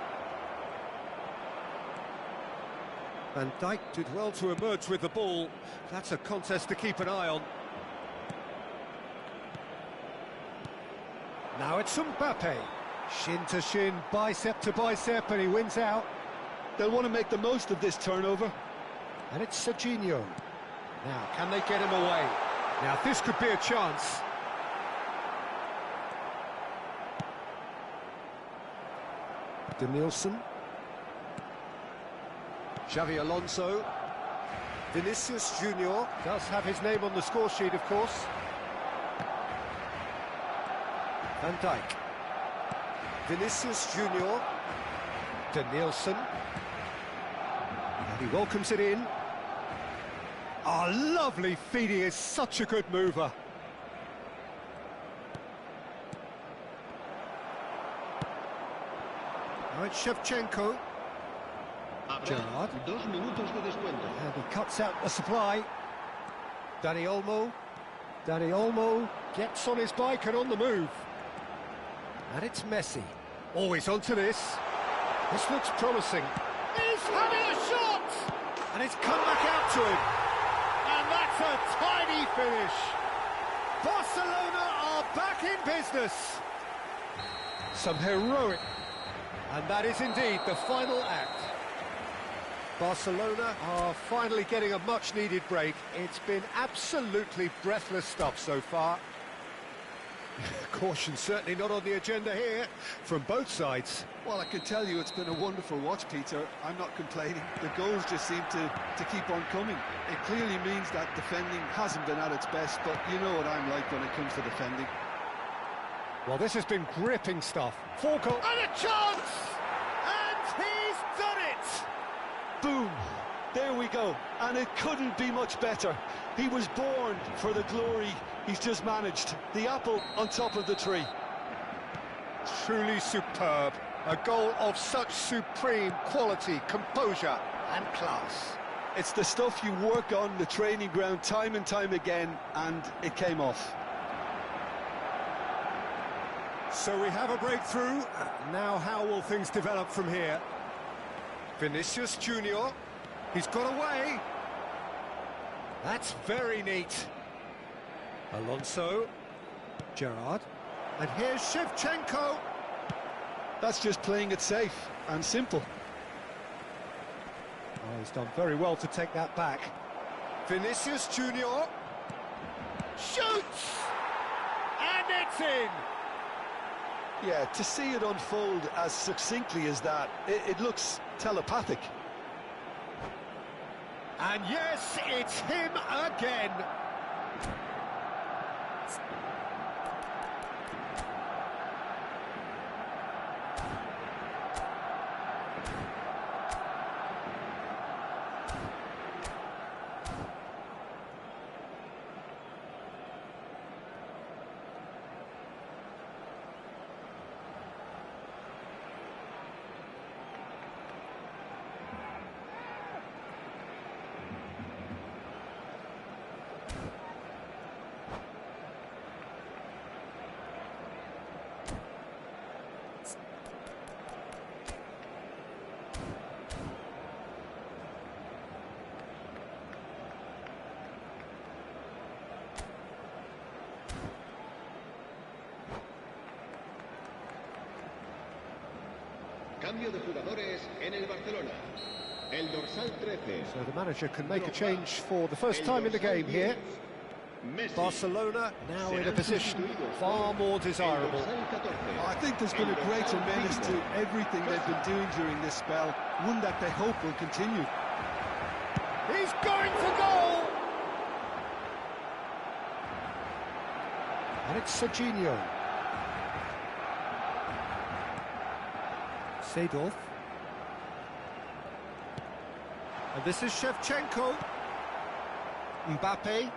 Van Dijk did well to emerge with the ball. That's a contest to keep an eye on. Now it's Mbappe. Shin to shin, bicep to bicep, and he wins out. They'll want to make the most of this turnover. And it's Serginho. Now, can they get him away? Now, this could be a chance. Danielson. Xavi Alonso. Vinicius Junior does have his name on the score sheet, of course. Van Dijk. Vinicius Junior. Danielson. And he welcomes it in. Oh, lovely feed, he is such a good mover. Now it's Shevchenko. Gerrard. 2 minutos de descuento. And he cuts out the supply. Dani Olmo. Dani Olmo gets on his bike and on the move. And it's Messi. Always onto this. This looks promising. He's having a shot! And it's come back out to him. And that's a tidy finish. Barcelona are back in business. Some heroic. And that is indeed the final act. Barcelona are finally getting a much-needed break. It's been absolutely breathless stuff so far. Caution certainly not on the agenda here from both sides. Well, I can tell you it's been a wonderful watch, Peter. I'm not complaining. The goals just seem to keep on coming. It clearly means that defending hasn't been at its best, but you know what I'm like when it comes to defending. Well, this has been gripping stuff. 4 goals. And a chance! And he's done it! Boom! There we go. And it couldn't be much better. He was born for the glory he's just managed. The apple on top of the tree. Truly superb. A goal of such supreme quality, composure and class. It's the stuff you work on the training ground time and time again, and it came off. So we have a breakthrough. Now how will things develop from here? Vinicius Junior. He's got away. That's very neat. Alonso. Gerrard. And here's Shevchenko. That's just playing it safe and simple. Oh, he's done very well to take that back. Vinicius Junior. Shoots! And it's in! Yeah, to see it unfold as succinctly as that, it looks telepathic. And yes, it's him again. Cambio de jugadores en el Barcelona. El dorsal 13. So the manager can make a change for the first time in the game here. Barcelona now in a position far more desirable. I think there's been a great tremendous to everything they've been doing during this spell, one that they hope will continue. He's going for goal! And it's Serginho. Seedorf. And this is Shevchenko. Mbappe.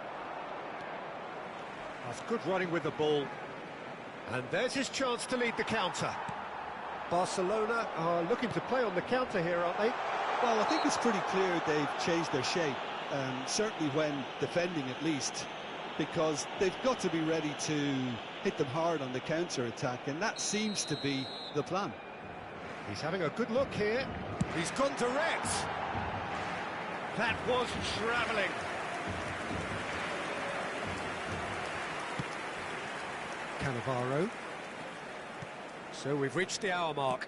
That's good running with the ball. And there's his chance to lead the counter. Barcelona are looking to play on the counter here, aren't they? Well, I think it's pretty clear they've changed their shape, certainly when defending at least, because they've got to be ready to hit them hard on the counter-attack, and that seems to be the plan. He's having a good look here. He's gone direct. That was travelling. Cannavaro. So we've reached the hour mark.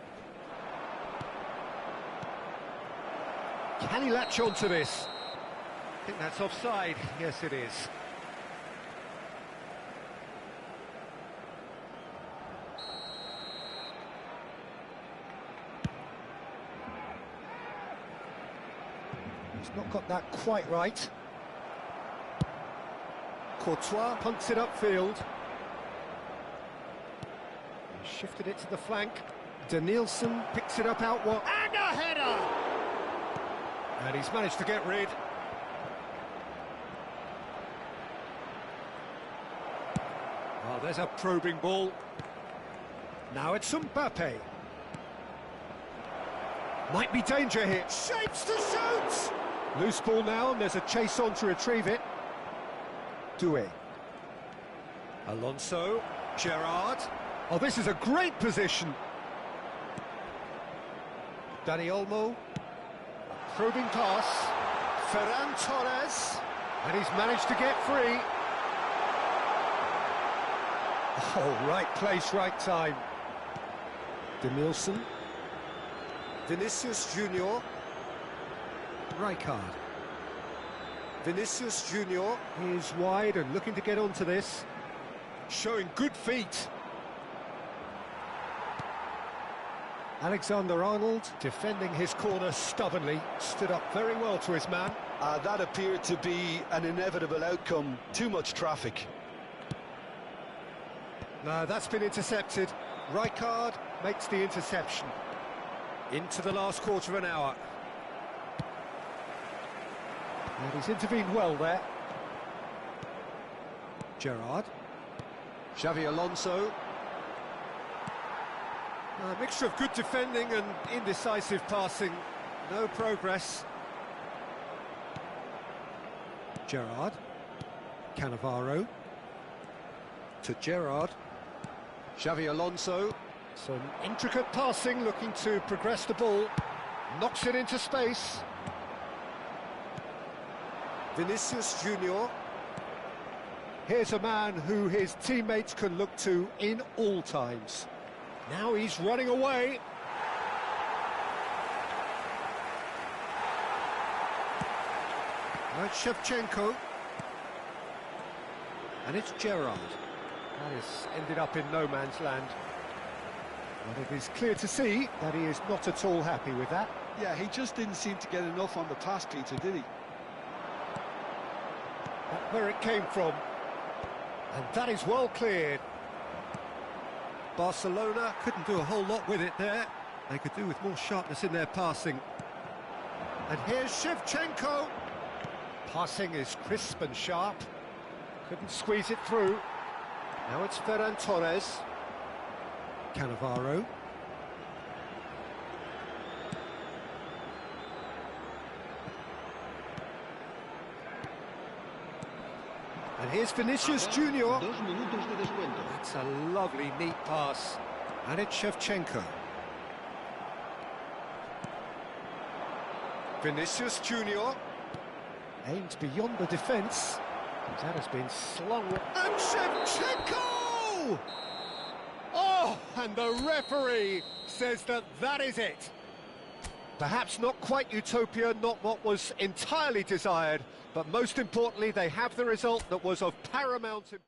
Can he latch on to this? I think that's offside. Yes, it is. He's not got that quite right. Courtois punts it upfield. Shifted it to the flank. Danielson picks it up out wide. And a header! And he's managed to get rid. Oh, there's a probing ball. Now it's Mbappe. Might be danger here. Shapes to shoot! Loose ball now, and there's a chase on to retrieve it. Doué. Alonso. Gerrard. Oh, this is a great position. Dani Olmo. Probing pass. Ferran Torres. And he's managed to get free. Oh, right place, right time. Danielson. Vinicius Junior. Rijkaard. Vinicius Junior is wide and looking to get onto this. Showing good feet. Alexander-Arnold defending his corner stubbornly, stood up very well to his man. That appeared to be an inevitable outcome. Too much traffic. No, that's been intercepted. Rijkaard makes the interception. Into the last quarter of an hour. And he's intervened well there. Gerrard. Xavi Alonso. A mixture of good defending and indecisive passing. No progress. Gerrard. Cannavaro. To Gerrard. Xavi Alonso. Some intricate passing, looking to progress the ball. Knocks it into space. Vinicius Junior. Here's a man who his teammates can look to in all times. Now he's running away. Now it's Shevchenko. And it's Gerrard. That has ended up in no man's land. But it is clear to see that he is not at all happy with that. Yeah, he just didn't seem to get enough on the pass, Peter, did he? That's where it came from. And that is well cleared. Barcelona couldn't do a whole lot with it there. They could do with more sharpness in their passing. And here's Shevchenko. Passing is crisp and sharp. Couldn't squeeze it through. Now it's Ferran Torres. Cannavaro. And here's Vinicius Junior. 2 minutos de descuento. That's a lovely, neat pass. And it's Shevchenko. Vinicius Junior. Aimed beyond the defence. That has been slung. And Shevchenko! Oh, and the referee says that that is it. Perhaps not quite utopia, not what was entirely desired, but most importantly, they have the result that was of paramount importance.